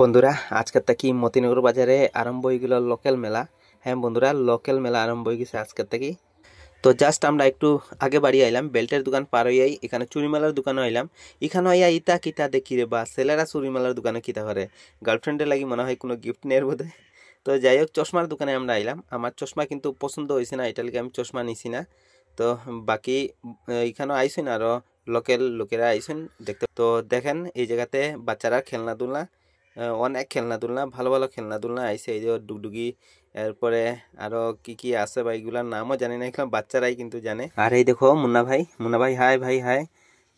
বন্ধুরা আজকের থেকে মতিনগর বাজারে আরম্ভ হয়ে গেল লোকাল মেলা। হ্যাঁ বন্ধুরা, লোকাল মেলা আরম্ভ হয়ে গেছে আজকের থেকে। তো জাস্ট আমরা একটু আগে বাড়ি আইলাম, বেল্টের দোকান পার হইয়াই এখানে চুরিমালার দোকানে আইলাম। এখানে আইয়া ইতা কিতা দেখি রে বা ছেলেরা চুরিমালার দোকানে কিতা করে, গার্লফ্রেন্ডের লাগি মনে হয় কোনো গিফট নেওয়ার বোধ। তো যাই হোক, চশমার দোকানে আমরা আইলাম। আমার চশমা কিন্তু পছন্দ হয়েছে না, এটার লিগে আমি চশমা নিছি না। তো বাকি এখানেও আইসেন আরো লোকাল লোকেরা আইসেন দেখতে। তো দেখেন এই জায়গাতে বাচ্চারা খেলনা অনেক খেলনা ভালো ভালো খেলনা আইসে। এই যে ডুগডুগি, এরপরে আরো কি কি আছে ভাই, এগুলার নামও জানি না, এগুলো বাচ্চারাই কিন্তু জানে। আর এই দেখো মুন্না ভাই হাই ভাই হাই।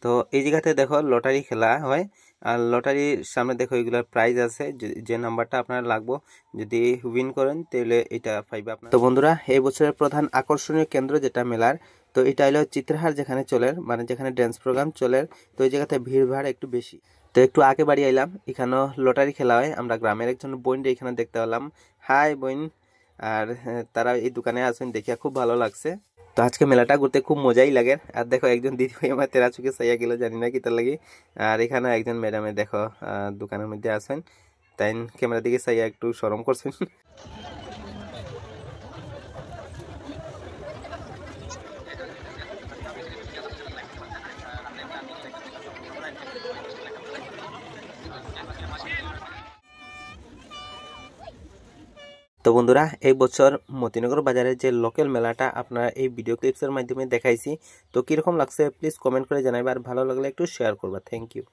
তো এই জায়গাতে দেখো লটারি খেলা হয়, আর লটারির সামনে দেখো এগুলার প্রাইজ আছে, যে নাম্বারটা আপনার লাগবো যদি উইন করেন তাহলে এটা পাইবে আপনার। তো বন্ধুরা, এই বছরের প্রধান আকর্ষণীয় কেন্দ্র যেটা মেলার, তো এটা হলো চিত্রহার, যেখানে চলে মানে যেখানে ড্যান্স প্রোগ্রাম চলে। তো এই জায়গাতে ভিড় ভাড় একটু বেশি। তো একটু আগে বাড়ি আইলাম, এখানেও লটারি খেলা হয়। আমরা গ্রামের একজন বোনরে এখানে দেখতে পেলাম। হাই বোন। আর তারা এই দোকানে আছেন, দেখিয়া খুব ভালো লাগছে। তো আজকে মেলাটা ঘুরতে খুব মজাই লাগে। আর দেখো একজন দিদি ভাই আমার তেরা চুকে চাইয়া গেল, জানি না কি তার লাগে। আর এখানে একজন ম্যাডামে দেখো দোকানের মধ্যে আছেন, তাই ক্যামেরা দিকে চাইয়া একটু শরম করছেন। তো বন্ধুরা, এই বছর মতিনগর বাজারের যে লোকাল মেলাটা আপনারা এই ভিডিও ক্লিপসের মাধ্যমে দেখাইছি, তো কিরকম লাগছে প্লিজ কমেন্ট করে জানাইবা, আর ভালো লাগলে একটু শেয়ার করবা। Thank you.